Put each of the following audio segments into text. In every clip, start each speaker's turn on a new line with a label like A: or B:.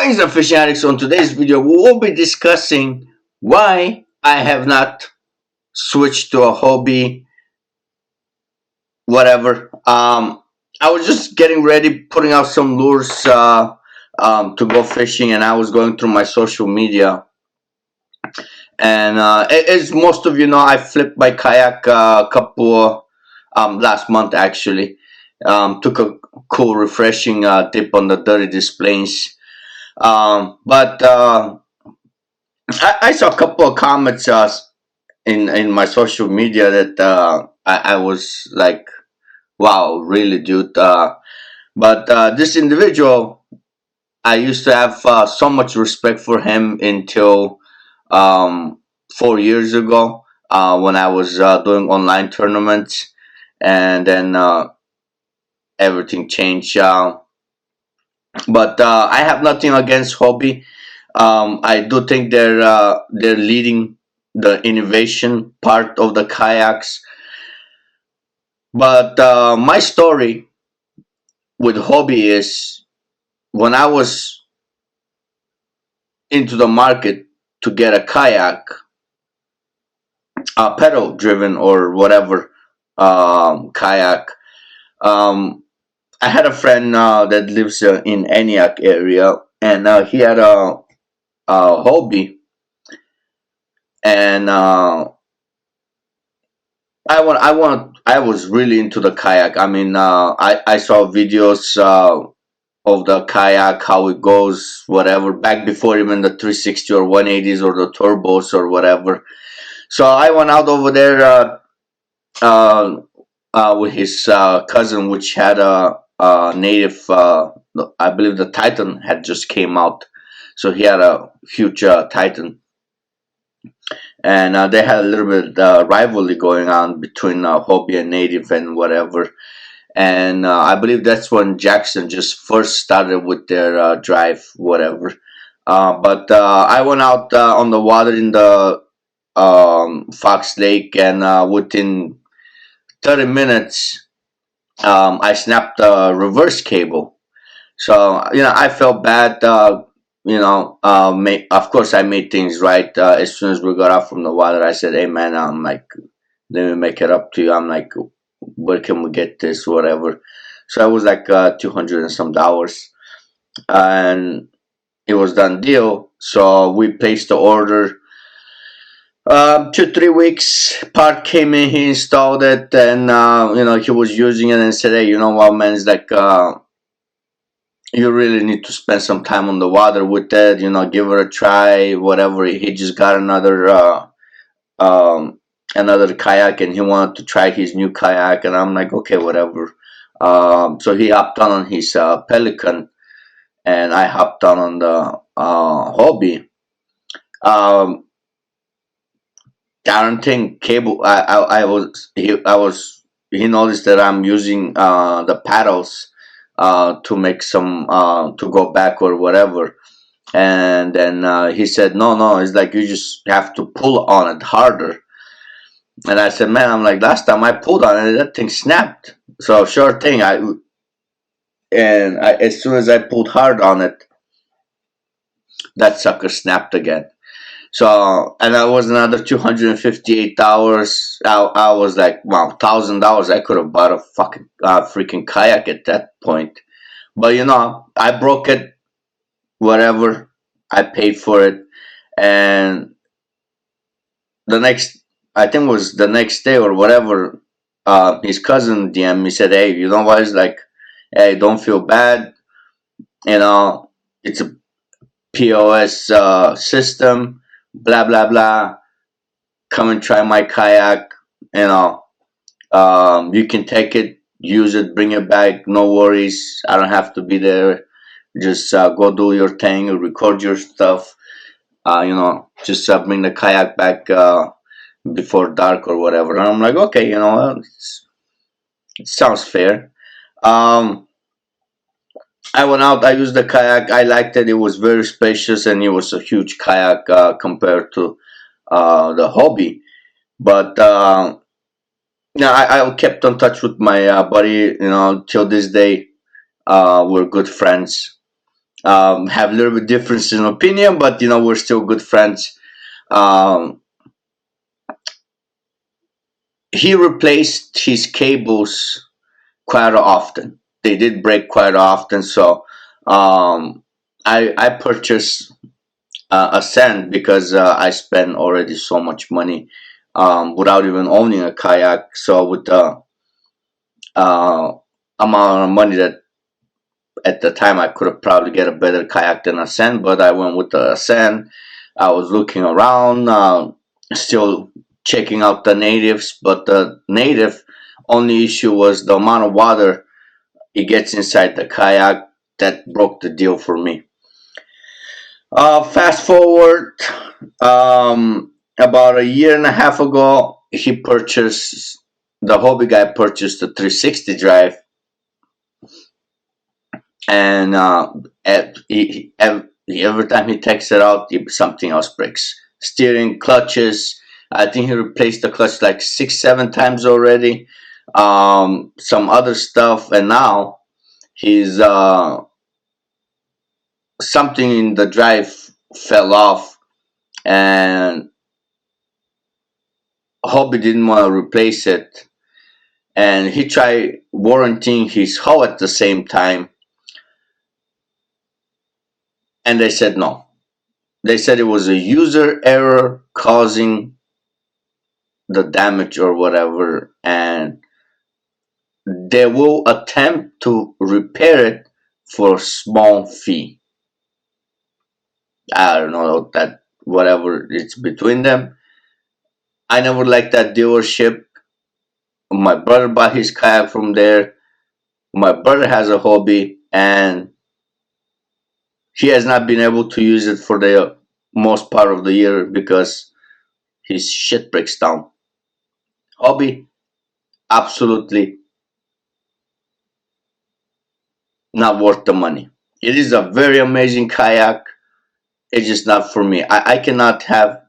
A: Greetings, the fishing addicts. On today's video, we will be discussing why I have not switched to a hobby, whatever. I was just getting ready, putting out some lures to go fishing, and I was going through my social media. And as most of you know, I flipped my kayak a couple last month actually. Took a cool, refreshing dip on the dirty displays. But I saw a couple of comments in my social media that I was like, "Wow, really, dude." But this individual, I used to have so much respect for him until 4 years ago when I was doing online tournaments, and then everything changed. But I have nothing against Hobie. I do think they're leading the innovation part of the kayaks. But my story with Hobie is when I was into the market to get a kayak, pedal driven or whatever kayak. Um, I had a friend that lives in Eniac area, and he had a Hobie, and I was really into the kayak. I mean, I saw videos of the kayak, how it goes, whatever, back before even the 360 or 180s or the turbos or whatever. So I went out over there uh, with his cousin, which had a native, I believe the Titan had just came out. So he had a huge Titan, and they had a little bit rivalry going on between Hobie and Native and whatever. And I believe that's when Jackson just first started with their drive, whatever. But I went out on the water in the Fox Lake, and within 30 minutes, I snapped the reverse cable. So I felt bad. Of course, I made things right. As soon as we got out from the water, I said, "Hey, man, I'm like, let me make it up to you." I'm like, "Where can we get this? Whatever." So it was like $200 and some dollars, and it was done deal. So we placed the order. 2 3 weeks, part came in. He installed it, and he was using it and said, "Hey, you know what, man? It's like." You really need to spend some time on the water with it, give it a try, whatever. He just got another kayak, and he wanted to try his new kayak, and I'm like, okay, whatever. So he hopped on his Pelican, and I hopped on the Hobie. Guaranteeing cable, he noticed that I'm using the paddles to make some to go back or whatever. And then he said, no, it's like you just have to pull on it harder. And I said, man, I'm like, last time I pulled on it, that thing snapped. So sure thing. As soon as I pulled hard on it, that sucker snapped again. So, and that was another $258. I was like, wow, $1,000. I could have bought a fucking freaking kayak at that point. But I broke it, whatever. I paid for it, and I think it was the next day or whatever. His cousin DM me, said, "Hey, you know what? It's like, hey, don't feel bad. It's a POS system. Blah blah blah. Come and try my kayak. You can take it, use it, bring it back. No worries. I don't have to be there. Just go do your thing, record your stuff. Just bring the kayak back before dark or whatever." And I'm like, okay, it sounds fair. Um, I went out. I used the kayak. I liked it. It was very spacious, and it was a huge kayak compared to the Hobie. But I kept in touch with my buddy. Till this day, we're good friends. have a little bit difference in opinion, but we're still good friends. Um, he replaced his cables quite often. They did break quite often, so I purchased a sand because I spent already so much money without even owning a kayak. So with the uh, amount of money that at the time I could have probably get a better kayak than a sand, but I went with the sand. I was looking around, still checking out the natives, but the native only issue was the amount of water it gets inside the kayak. That broke the deal for me. Fast forward, about a year and a half ago, the Hobie guy purchased the 360 drive, and every time he takes it out, something else breaks. Steering, clutches. I think he replaced the clutch like 6, 7 times already. Some other stuff, and now he's something in the drive fell off, and Hobby didn't want to replace it, and he tried warranting his hull at the same time, and they said no. They said it was a user error causing the damage or whatever, and they will attempt to repair it for a small fee. I don't know that whatever it's between them. I never liked that dealership. My brother bought his kayak from there. My brother has a Hobie, and he has not been able to use it for the most part of the year because his shit breaks down. Hobby, absolutely not worth the money. It is a very amazing kayak. It's just not for me. I cannot have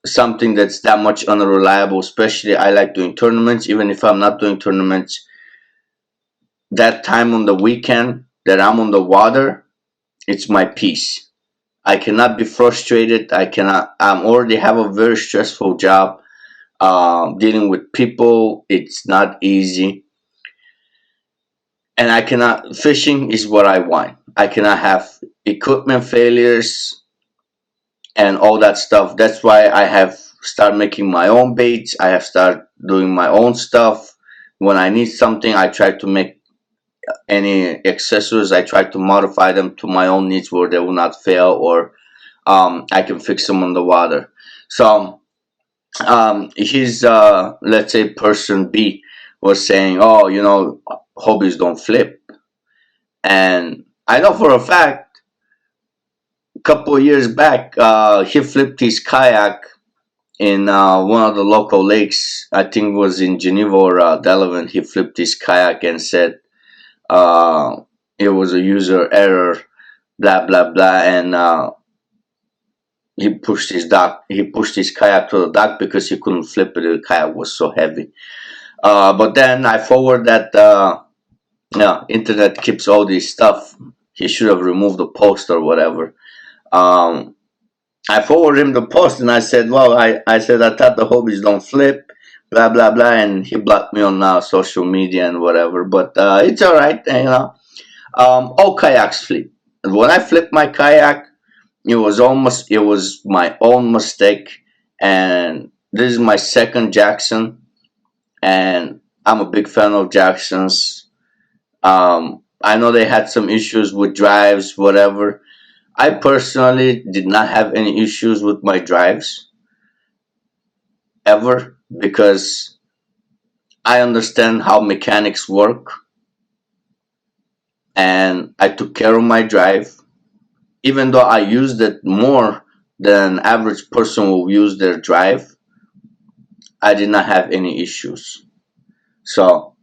A: something that's that much unreliable, especially I like doing tournaments. Even if I'm not doing tournaments, that time on the weekend that I'm on the water, it's my peace. I cannot be frustrated. I'm already have a very stressful job. Dealing with people, it's not easy. And I cannot, fishing is what I want. I cannot have equipment failures and all that stuff. That's why I have started making my own baits. I have started doing my own stuff. When I need something, I try to make any accessories. I try to modify them to my own needs where they will not fail, or I can fix them on the water. So his let's say person B was saying, oh, hobbies don't flip. And I know for a fact, a couple of years back, he flipped his kayak in one of the local lakes. I think it was in Geneva or Delavan. He flipped his kayak and said uh, it was a user error, blah blah blah, and he pushed his kayak to the dock because he couldn't flip it. The kayak was so heavy. But then I forward that internet keeps all this stuff. He should have removed the post or whatever. Um, I forwarded him the post and I said, well, I said I thought the hobbies don't flip, blah blah blah, and he blocked me on social media and whatever. But it's all right, all kayaks flip. And when I flipped my kayak, it was my own mistake, and this is my second Jackson, and I'm a big fan of Jacksons. I know they had some issues with drives, whatever. I personally did not have any issues with my drives ever because I understand how mechanics work, and I took care of my drive. Even though I used it more than an average person will use their drive, I did not have any issues. So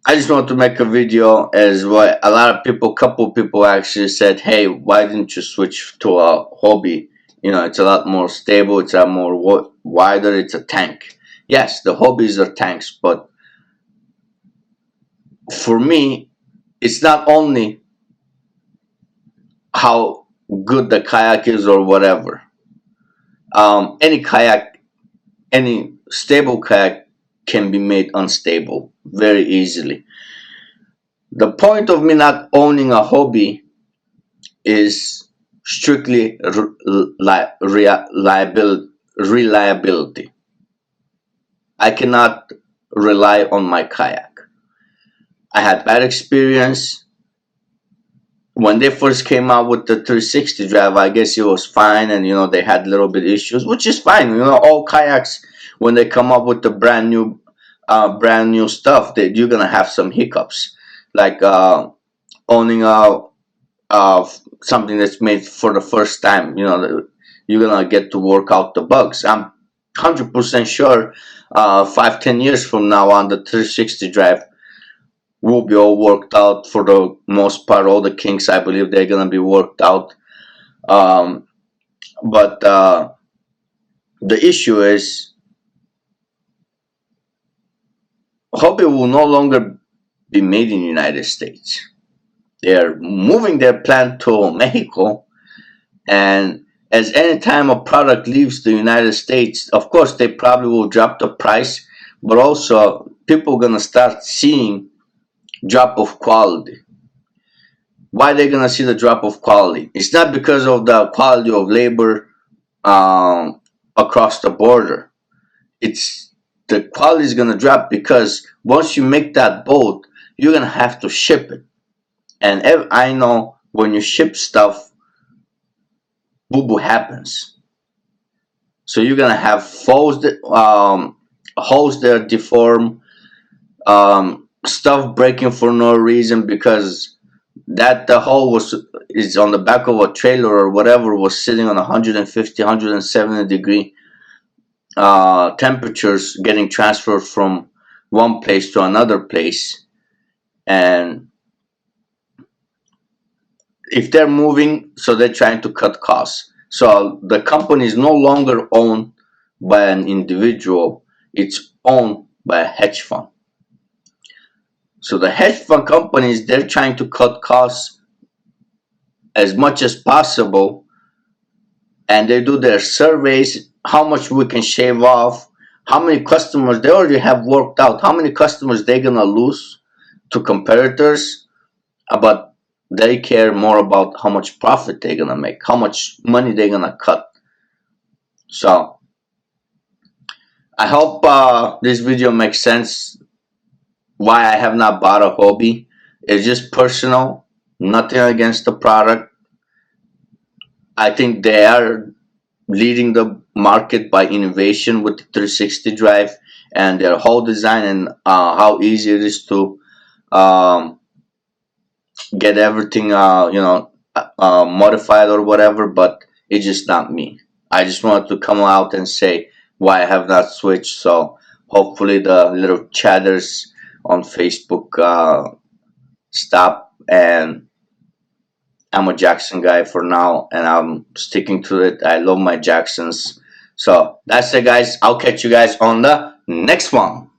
A: I just want to make a video as what a lot of people, couple people actually said, hey, why didn't you switch to a Hobie? It's a lot more stable, it's a more wider, it's a tank. Yes, the Hobies are tanks, but for me, it's not only how good the kayak is or whatever. Any kayak, any stable kayak can be made unstable very easily. The point of me not owning a Hobie is strictly reliability. I cannot rely on my kayak. I had bad experience when they first came out with the 360 drive. I guess it was fine, and they had little bit issues, which is fine. All kayaks, when they come up with the brand new stuff, that you're gonna have some hiccups, like owning something that's made for the first time. You're gonna get to work out the bugs. I'm 100% sure 5-10 years from now on, the 360 drive will be all worked out for the most part. All the kinks, I believe, they're gonna be worked out. But the issue is, Hobby will no longer be made in the United States. They're moving their plant to Mexico, and as any time a product leaves the United States, of course they probably will drop the price, but also people are gonna start seeing drop of quality. Why they're gonna see the drop of quality? It's not because of the quality of labor across the border. It's the quality is gonna drop because once you make that boat, you're gonna have to ship it. And I know when you ship stuff, boo boo happens. So you're gonna have holes that deform, stuff breaking for no reason because that the hole is on the back of a trailer or whatever, was sitting on 150, 170 degree temperatures, getting transferred from one place to another place. And if they're moving, so they're trying to cut costs. So the company is no longer owned by an individual, it's owned by a hedge fund. So the hedge fund companies, they're trying to cut costs as much as possible, and they do their surveys, how much we can shave off, how many customers they already have worked out, how many customers they're gonna lose to competitors, but they care more about how much profit they're gonna make, how much money they're gonna cut. So I hope this video makes sense. Why I have not bought a Hobie, it's just personal, nothing against the product. I think they are leading the market by innovation with the 360 drive and their whole design, and how easy it is to get everything modified or whatever. But it's just not me. I just wanted to come out and say why I have not switched. So hopefully the little chatters on Facebook stop, and I'm a Jackson guy for now, and I'm sticking to it. I love my Jacksons. So that's it, guys. I'll catch you guys on the next one.